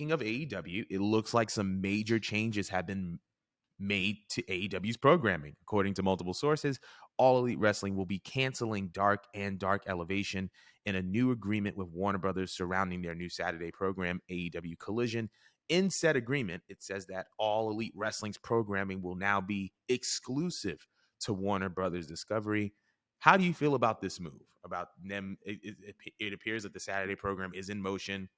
of AEW, it looks like some major changes have been made to AEW's programming. According to multiple sources, All Elite Wrestling will be canceling Dark and Dark Elevation in a new agreement with Warner Brothers surrounding their new Saturday program, AEW Collision. In said agreement, it says that All Elite Wrestling's programming will now be exclusive to Warner Brothers Discovery. How do you feel about this move? About them? It appears that the Saturday program is in motion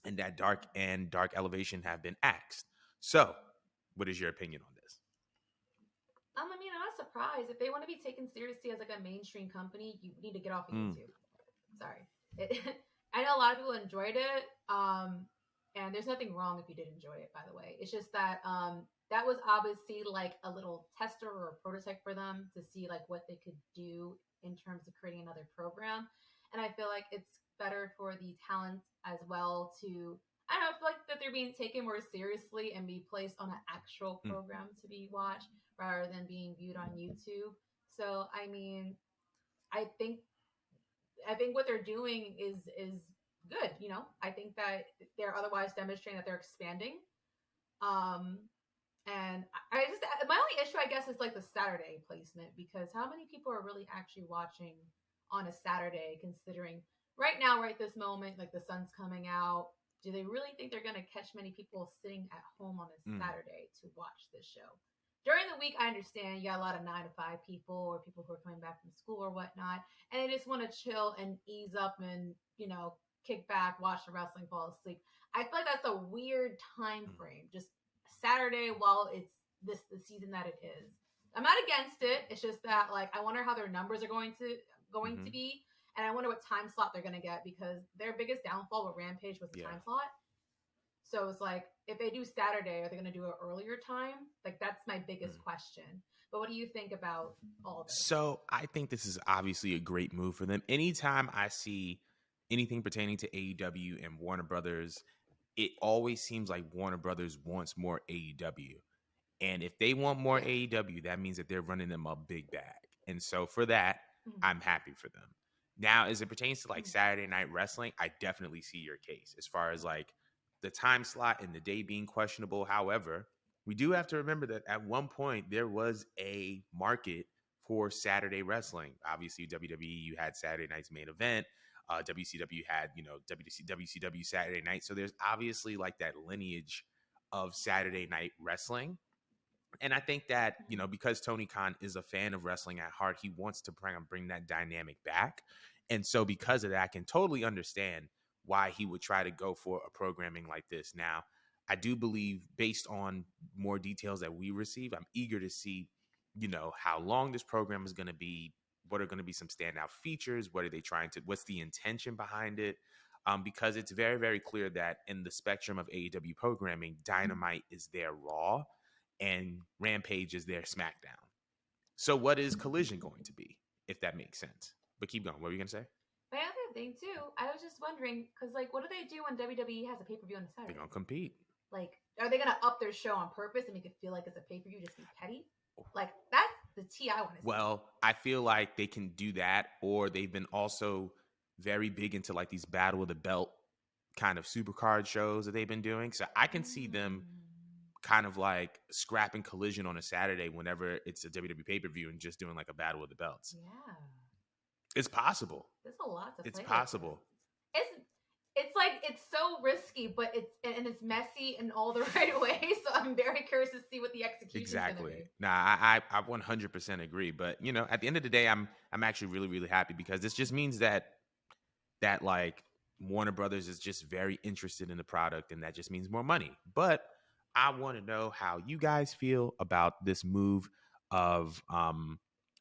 and that Dark and Dark Elevation have been axed. So, what is your opinion on this? I mean, I'm not surprised. If they want to be taken seriously as like a mainstream company, you need to get off of YouTube. Sorry. I know a lot of people enjoyed it. And there's nothing wrong if you did enjoy it, by the way. It's just that that was obviously like a little tester or a prototype for them to see like what they could do in terms of creating another program. And I feel like it's better for the talent as well to, I don't know, I feel like that they're being taken more seriously and be placed on an actual program to be watched rather than being viewed on YouTube. So, I mean, I think what they're doing is good. You know, I think that they're otherwise demonstrating that they're expanding. And I just, my only issue, I guess, is like the Saturday placement, because how many people are really actually watching on a Saturday, considering right now, right this moment, like the sun's coming out. Do they really think they're going to catch many people sitting at home on a Saturday to watch this show? During the week, I understand you got a lot of 9 to 5 people or people who are coming back from school or whatnot, and they just want to chill and ease up and, you know, kick back, watch the wrestling, fall asleep. I feel like that's a weird time frame. Just Saturday while it's the season that it is. I'm not against it. It's just that like I wonder how their numbers are going to be, and I wonder what time slot they're going to get, because their biggest downfall with Rampage was the time slot. So it's like, if they do Saturday, are they going to do an earlier time? Like, that's my biggest question. But what do you think about all this? So I think this is obviously a great move for them. Anytime I see anything pertaining to AEW and Warner Brothers, it always seems like Warner Brothers wants more AEW. And if they want more AEW, that means that they're running them a big bag. And so for that, I'm happy for them. Now, as it pertains to like Saturday Night Wrestling, I definitely see your case as far as like the time slot and the day being questionable. However, we do have to remember that at one point there was a market for Saturday wrestling. Obviously, WWE, you had Saturday night's main event. WCW had, WCW Saturday night. So there's obviously like that lineage of Saturday night wrestling. And I think that, because Tony Khan is a fan of wrestling at heart, he wants to bring that dynamic back. And so because of that, I can totally understand why he would try to go for a programming like this. Now, I do believe, based on more details that we receive, I'm eager to see, how long this program is going to be, what are going to be some standout features, what's the intention behind it? Because it's very, very clear that in the spectrum of AEW programming, Dynamite is their Raw and Rampage is their SmackDown. So what is Collision going to be, if that makes sense? But keep going. What were you going to say? My other thing, too, I was just wondering, because, like, what do they do when WWE has a pay-per-view on the Saturday? They're going to compete. Like, are they going to up their show on purpose and make it feel like it's a pay-per-view, just be petty? Like, that's the tea I want to see. Well, I feel like they can do that, or they've been also very big into, like, these Battle of the Belt kind of supercard shows that they've been doing. So I can see them kind of like scrapping Collision on a Saturday whenever it's a WWE pay-per-view and just doing like a Battle of the Belts. Yeah. It's possible. There's a lot to play. It's possible. It's like, it's so risky, but it's messy in all the right ways. So I'm very curious to see what the execution is going to be. Nah, I 100% agree. But, at the end of the day, I'm actually really, really happy, because this just means that like Warner Brothers is just very interested in the product, and that just means more money. But I want to know how you guys feel about this move of a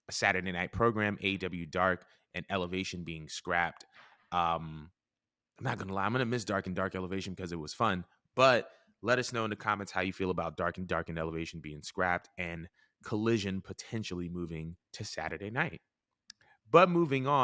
Saturday night program, AEW Dark and Elevation, being scrapped. I'm not going to lie, I'm going to miss Dark and Dark Elevation because it was fun. But let us know in the comments how you feel about Dark and Elevation being scrapped and Collision potentially moving to Saturday night. But moving on.